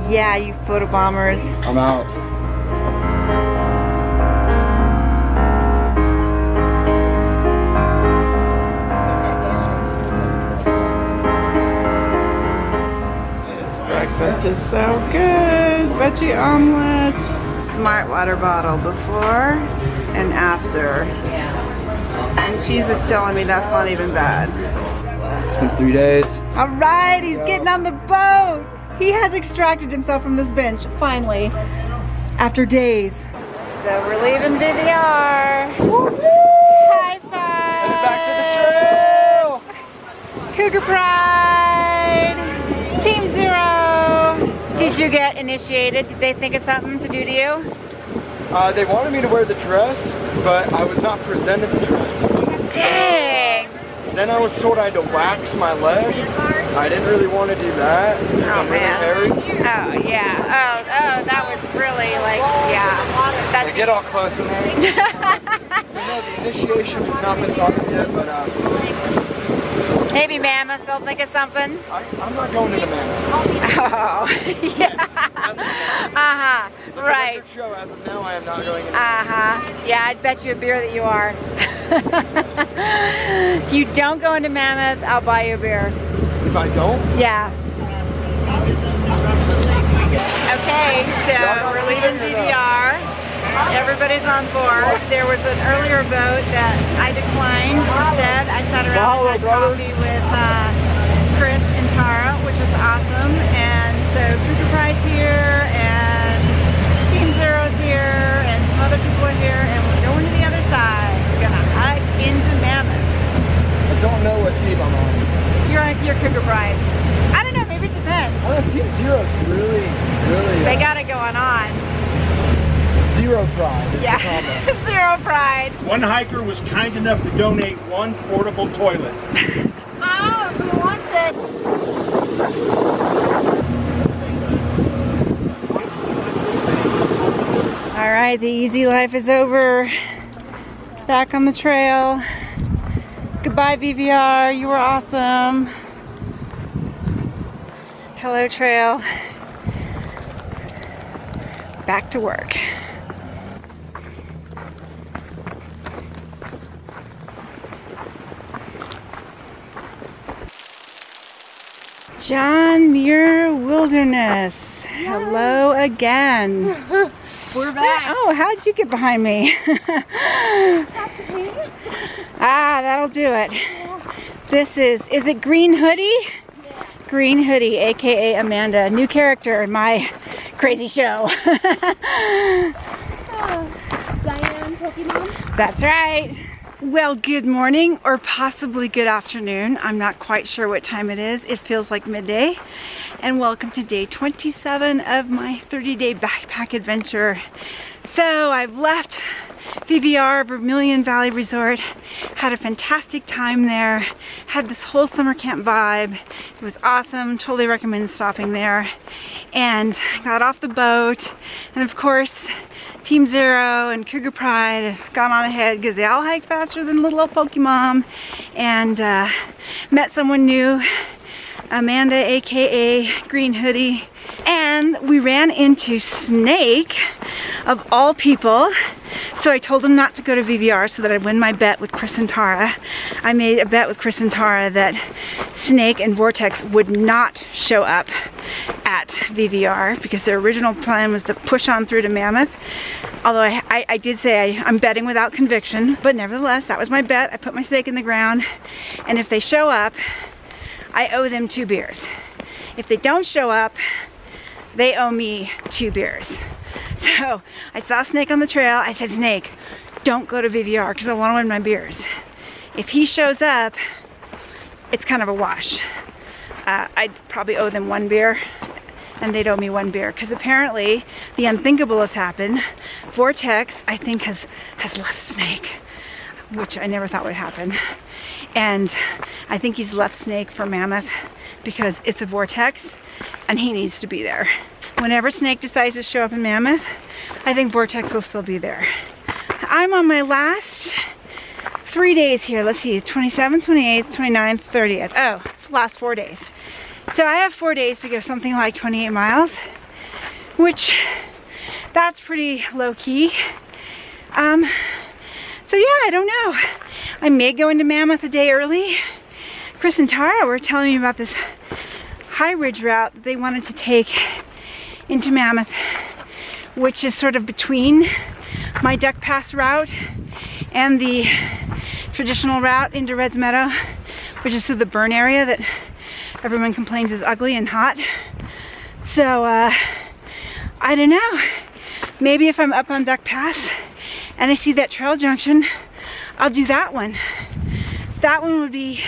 Yeah, you photobombers. I'm out. This breakfast is so good. Veggie omelet. Smart water bottle before and after. And cheese is telling me that's not even bad. It's been 3 days. All right, he's getting on the boat. He has extracted himself from this bench, finally, after days. So we're leaving VVR. High five. Headed back to the trail. Cougar Pride. Team Zero. Did you get initiated? Did they think of something to do to you? They wanted me to wear the dress, but I was not presented the dress. Dang. Then I was told I had to wax my leg. I didn't really want to do that because I'm really hairy. Oh yeah. Oh, that was really like, yeah. They get all close in there. So no, the initiation has not been thought of yet, but maybe Mammoth, they'll think of something. I'm not going to the Mammoth. Oh, yeah. Right. The show as of now, I am not going to. Yeah, I'd bet you a beer that you are. If you don't go into Mammoth, I'll buy you a beer. If I don't? Yeah. Okay, so we're leaving VVR. Everybody's on board. There was an earlier boat that I declined. Instead, I sat around and had coffee with Chris and Tara, which was awesome. And so Cougar Pride's here, and Team Zero's here, and some other people are here, and we're going to the other side. We're gonna hike into Mammoth. I don't know what team I'm on. You're Cougar Pride. I don't know, maybe it depends. I know Team Zero's really. They got it going on. Zero pride. Yeah, Zero pride. One hiker was kind enough to donate one portable toilet. Oh, who wants it? All right, the easy life is over. Back on the trail. Goodbye, VVR. You were awesome. Hello, trail. Back to work. John Muir Wilderness. Hello again. We're back. Oh, how'd you get behind me? That'll do it. This is it Green Hoodie? Yeah. Green Hoodie, aka Amanda. New character in my crazy show. Diane Pokemon. That's right. Well, good morning or possibly good afternoon. I'm not quite sure what time it is. It feels like midday. And welcome to day 27 of my 30-day backpack adventure. So I've left VVR, Vermilion Valley Resort, had a fantastic time there, had this whole summer camp vibe. It was awesome, totally recommend stopping there. And got off the boat, and of course, Team Zero and Cougar Pride have gone on ahead because they all hike faster than little old Pokemon, and met someone new, Amanda, aka Green Hoodie, and we ran into Snake of all people. So I told him not to go to VVR so that I'd win my bet with Chris and Tara. I made a bet with Chris and Tara that Snake and Vortex would not show up at VVR because their original plan was to push on through to Mammoth. Although I did say I'm betting without conviction, but nevertheless, that was my bet. I put my stake in the ground, and if they show up, I owe them 2 beers. If they don't show up, they owe me 2 beers. So I saw Snake on the trail. I said, Snake, don't go to VVR because I want to win my beers. If he shows up, it's kind of a wash. I'd probably owe them 1 beer, and they'd owe me 1 beer because apparently the unthinkable has happened. Vortex, I think, has left Snake, which I never thought would happen. And I think he's left Snake for Mammoth because it's a vortex and he needs to be there. Whenever Snake decides to show up in Mammoth, I think Vortex will still be there. I'm on my last 3 days here. Let's see, 27th, 28th, 29th, 30th. Oh, last 4 days. So I have 4 days to go something like 28 miles, which that's pretty low key. So yeah, I don't know. I may go into Mammoth a day early. Chris and Tara were telling me about this high ridge route that they wanted to take into Mammoth, which is sort of between my Duck Pass route and the traditional route into Red's Meadow, which is through the burn area that everyone complains is ugly and hot. So I don't know, maybe if I'm up on Duck Pass and I see that trail junction, I'll do that one. That one would be,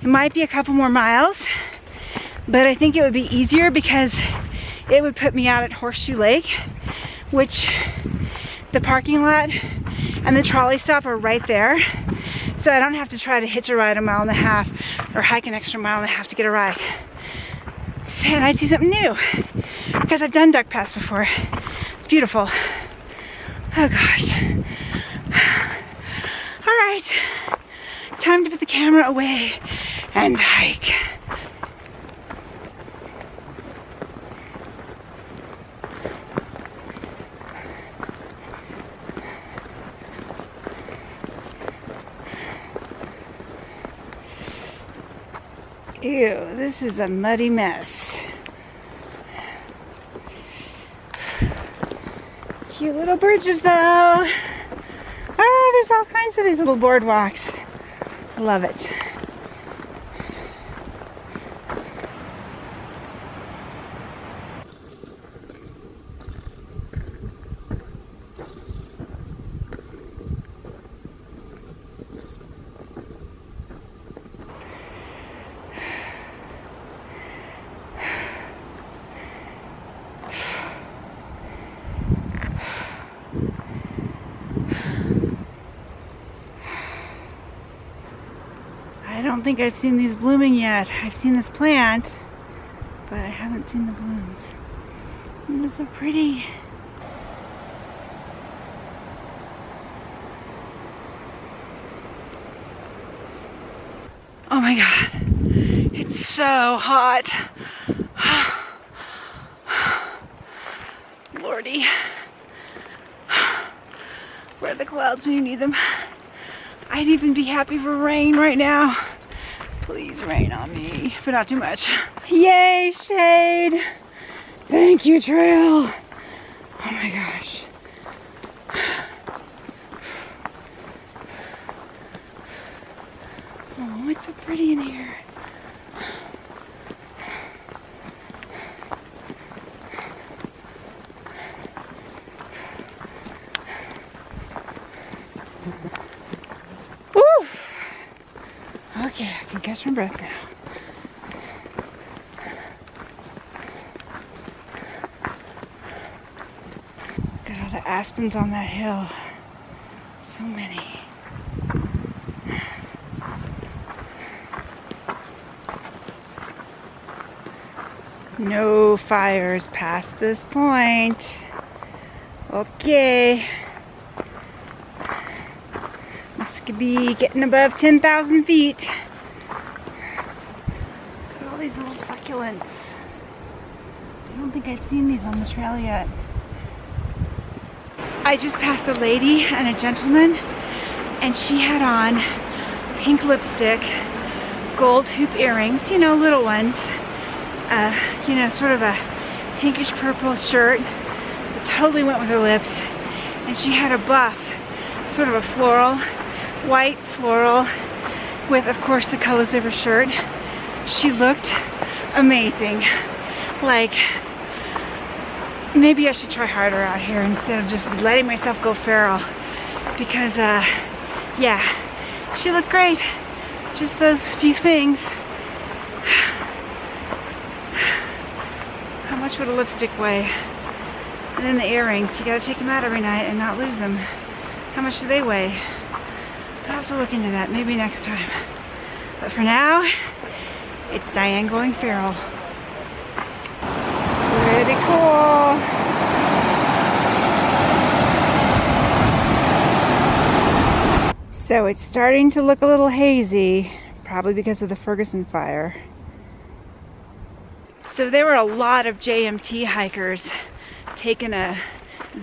it might be a couple more miles, but I think it would be easier because it would put me out at Horseshoe Lake, which the parking lot and the trolley stop are right there. So I don't have to try to hitch a ride 1.5 miles or hike an extra 1.5 miles to get a ride. And I'd see something new because I've done Duck Pass before. It's beautiful. Oh gosh. All right, time to put the camera away and hike. Ew, this is a muddy mess. Cute little bridges though. Oh, there's all kinds of these little boardwalks. I love it. I don't think I've seen these blooming yet. I've seen this plant, but I haven't seen the blooms. They're so pretty. Oh my God, it's so hot. Lordy, where are the clouds when you need them? I'd even be happy for rain right now. Please rain on me, but not too much. Yay, shade. Thank you, trail. Oh my gosh. Oh, it's so pretty in here. Okay, I can catch my breath now. Look at all the aspens on that hill. So many. No fires past this point. Okay. This could be getting above 10,000 feet. Look at all these little succulents. I don't think I've seen these on the trail yet. I just passed a lady and a gentleman, and she had on pink lipstick, gold hoop earrings, you know, little ones. You know, sort of a pinkish purple shirt that totally went with her lips. And she had a buff, sort of a floral, white floral, with of course the colors of her shirt. She looked amazing. Like, maybe I should try harder out here instead of just letting myself go feral. Because, yeah, she looked great. Just those few things. How much would a lipstick weigh? And then the earrings, you gotta take them out every night and not lose them. How much do they weigh? I'll have to look into that, maybe next time. But for now, it's Diane going feral. Pretty cool. So it's starting to look a little hazy. probably because of the Ferguson fire. So there were a lot of JMT hikers taking a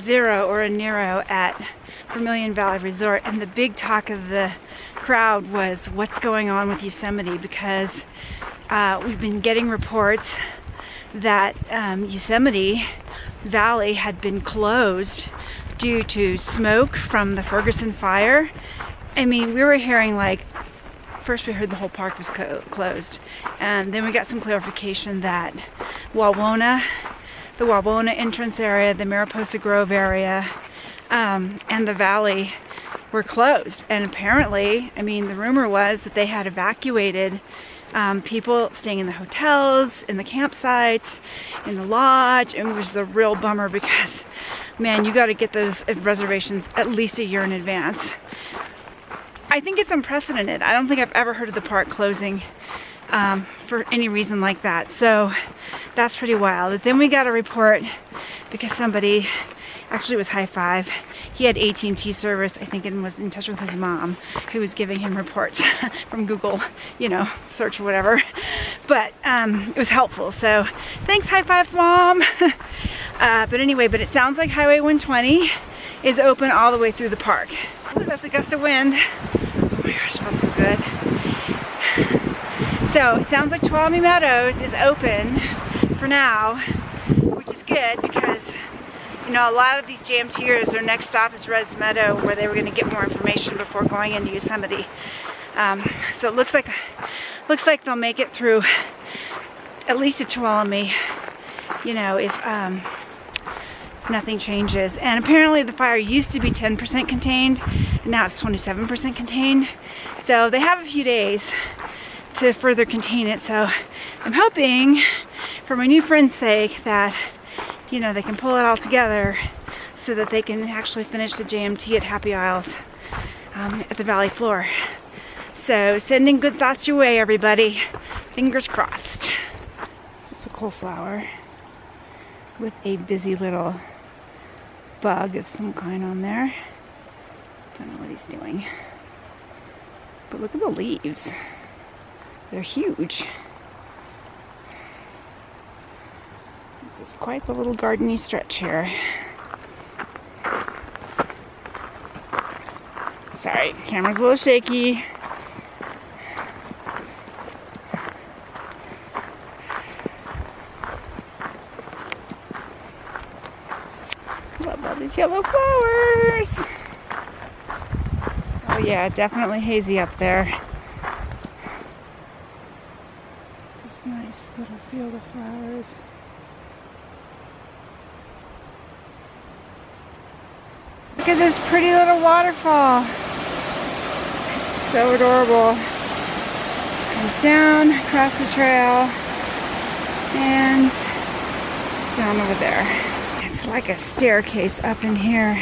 zero or a Nero at Vermilion Valley Resort, and the big talk of the crowd was what's going on with Yosemite, because we've been getting reports that Yosemite Valley had been closed due to smoke from the Ferguson fire. I mean, we were hearing, like, first we heard the whole park was closed, and then we got some clarification that Wawona, the Wawona entrance area, the Mariposa Grove area, and the valley were closed. And apparently, I mean, the rumor was that they had evacuated people staying in the hotels, in the campsites, in the lodge, and which is a real bummer because, man, you got to get those reservations at least a year in advance. I think it's unprecedented. I don't think I've ever heard of the park closing for any reason like that. So that's pretty wild. But then we got a report because somebody, actually it was High Five, he had AT&T service, I think, and was in touch with his mom, who was giving him reports from Google, you know, search or whatever. But it was helpful. So thanks, High Five's mom. But anyway, but it sounds like Highway 120 is open all the way through the park. Ooh, that's a gust of wind. Oh my gosh, it feels so good. So it sounds like Tuolumne Meadows is open for now, which is good because, you know, a lot of these JMTers, their next stop is Reds Meadow, where they were going to get more information before going into Yosemite. So it looks like they'll make it through at least to Tuolumne, you know, if nothing changes. And apparently the fire used to be 10% contained, and now it's 27% contained. So they have a few days to further contain it. So I'm hoping, for my new friend's sake, that, you know, they can pull it all together so that they can actually finish the JMT at Happy Isles at the valley floor. So sending good thoughts your way, everybody. Fingers crossed. This is a coal flower with a busy little bug of some kind on there. Don't know what he's doing. But look at the leaves. They're huge. This is quite the little gardeny stretch here. Sorry, camera's a little shaky. Love all these yellow flowers. Oh yeah, definitely hazy up there. This nice little field of flowers. Look at this pretty little waterfall. It's so adorable. Comes down across the trail and down over there. It's like a staircase up in here.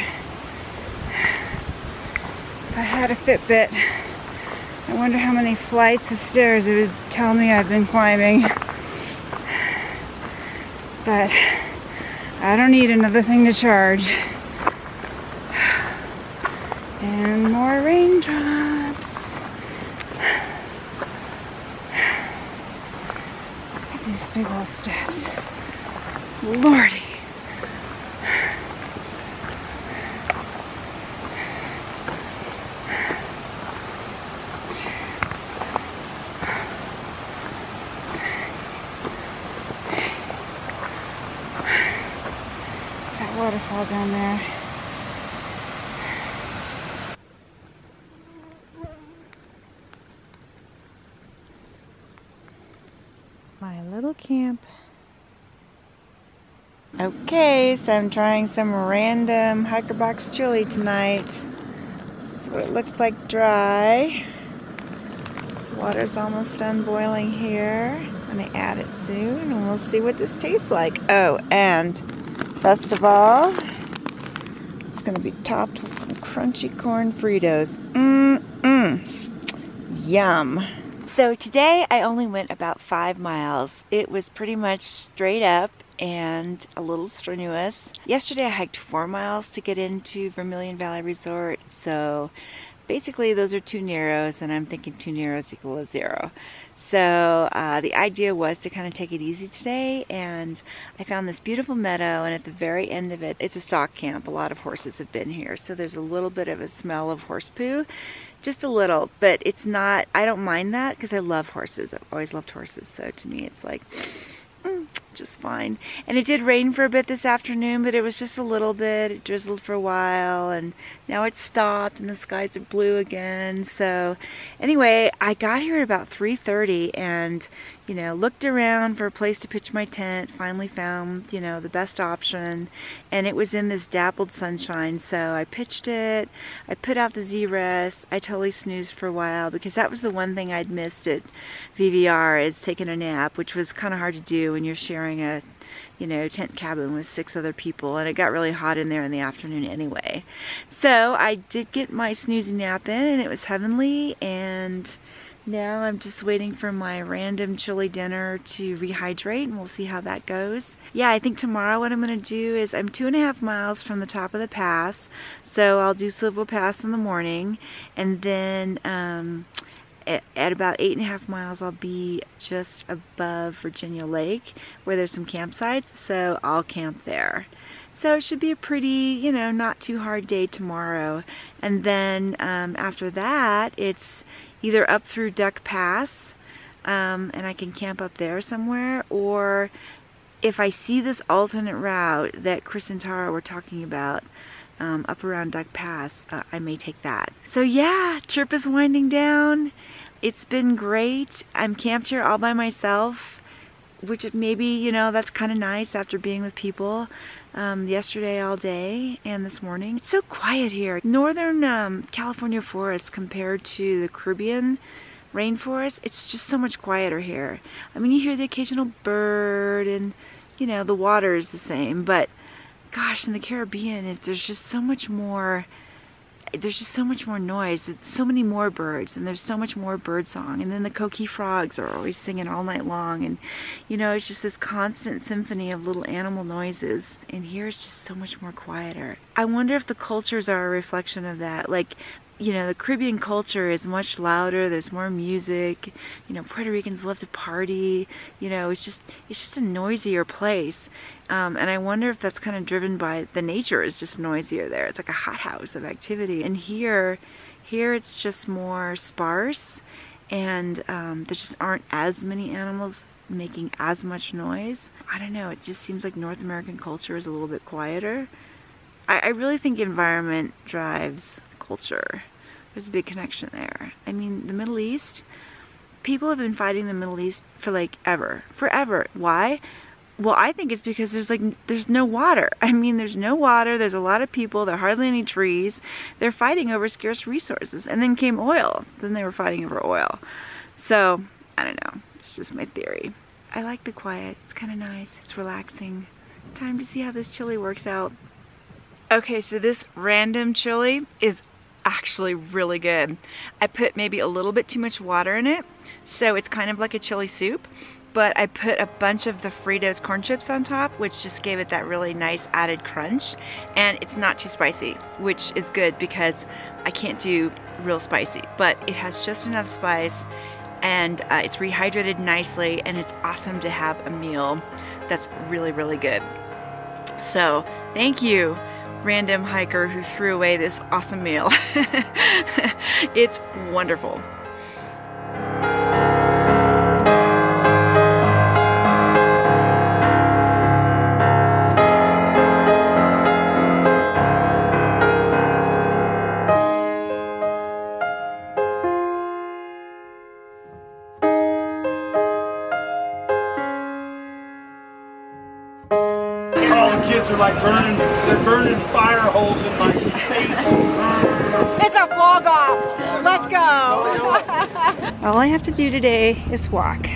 If I had a Fitbit, I wonder how many flights of stairs it would tell me I've been climbing. But I don't need another thing to charge. And more raindrops. Look at these big old steps. Lordy. There's that waterfall down there. My little camp. Okay, so I'm trying some random hiker box chili tonight. This is what it looks like dry. Water's almost done boiling here. I'm gonna add it soon and we'll see what this tastes like. Oh, and best of all, it's gonna be topped with some crunchy corn Fritos. Yum. So today I only went about 5 miles. It was pretty much straight up and a little strenuous. Yesterday I hiked 4 miles to get into Vermilion Valley Resort, so basically those are 2 narrows, and I'm thinking 2 narrows equal a 0. So the idea was to kind of take it easy today, and I found this beautiful meadow, and at the very end of it, it's a stock camp. A lot of horses have been here, so there's a little bit of a smell of horse poo, just a little, but it's not, I don't mind that because I love horses. I've always loved horses, so to me it's like, just fine. And it did rain for a bit this afternoon, but it was just a little bit. It drizzled for a while, and now it's stopped and the skies are blue again. So anyway, I got here at about 3:30 and, you know, looked around for a place to pitch my tent, finally found, you know, the best option, and it was in this dappled sunshine. So I pitched it, I put out the Z-Rest. I totally snoozed for a while because that was the one thing I'd missed at VVR, is taking a nap, which was kind of hard to do when you're sharing a, you know, tent cabin with 6 other people, and it got really hot in there in the afternoon anyway. So I did get my snoozy nap in, and it was heavenly, and now I'm just waiting for my random chili dinner to rehydrate, and we'll see how that goes. Yeah, I think tomorrow what I'm going to do is, I'm 2.5 miles from the top of the pass, so I'll do Silver Pass in the morning, and then at about 8.5 miles I'll be just above Virginia Lake where there's some campsites, so I'll camp there. So it should be a pretty, you know, not too hard day tomorrow. And then after that, it's either up through Duck Pass, and I can camp up there somewhere, or if I see this alternate route that Chris and Tara were talking about, up around Duck Pass, I may take that. So yeah, trip is winding down. It's been great. I'm camped here all by myself, which maybe, you know, that's kind of nice after being with people yesterday all day and this morning. It's so quiet here. Northern California forest compared to the Caribbean rainforest, it's just so much quieter here. I mean, you hear the occasional bird, and, you know, the water is the same, but gosh, in the Caribbean, there's just so much more. There's just so much more noise, it's so many more birds, and there's so much more bird song, and then the coqui frogs are always singing all night long, and, you know, it's just this constant symphony of little animal noises, and here it's just so much more quieter. I wonder if the cultures are a reflection of that. Like, you know, the Caribbean culture is much louder, there's more music, you know, Puerto Ricans love to party, you know, it's just a noisier place. And I wonder if that's kind of driven by the nature is just noisier there. It's like a hothouse of activity. And here it's just more sparse, and there just aren't as many animals making as much noise. I don't know, it just seems like North American culture is a little bit quieter. I really think environment drives culture. There's a big connection there. I mean, the Middle East, people have been fighting the Middle East for like forever. Why? Well, I think it's because there's no water. I mean, there's no water, there's a lot of people, there are hardly any trees. They're fighting over scarce resources. And then came oil. Then they were fighting over oil. So, I don't know. It's just my theory. I like the quiet. It's kind of nice. It's relaxing. Time to see how this chili works out. Okay, so this random chili is actually really good. I put maybe a little bit too much water in it, so it's kind of like a chili soup, but I put a bunch of the Fritos corn chips on top, which just gave it that really nice added crunch, and it's not too spicy, which is good because I can't do real spicy, but it has just enough spice, and it's rehydrated nicely, and it's awesome to have a meal that's really, really good. So, thank you, random hiker who threw away this awesome meal. It's wonderful. Kids are like they're burning fire holes in my face. It's a vlog off. Let's go. All I have to do today is walk.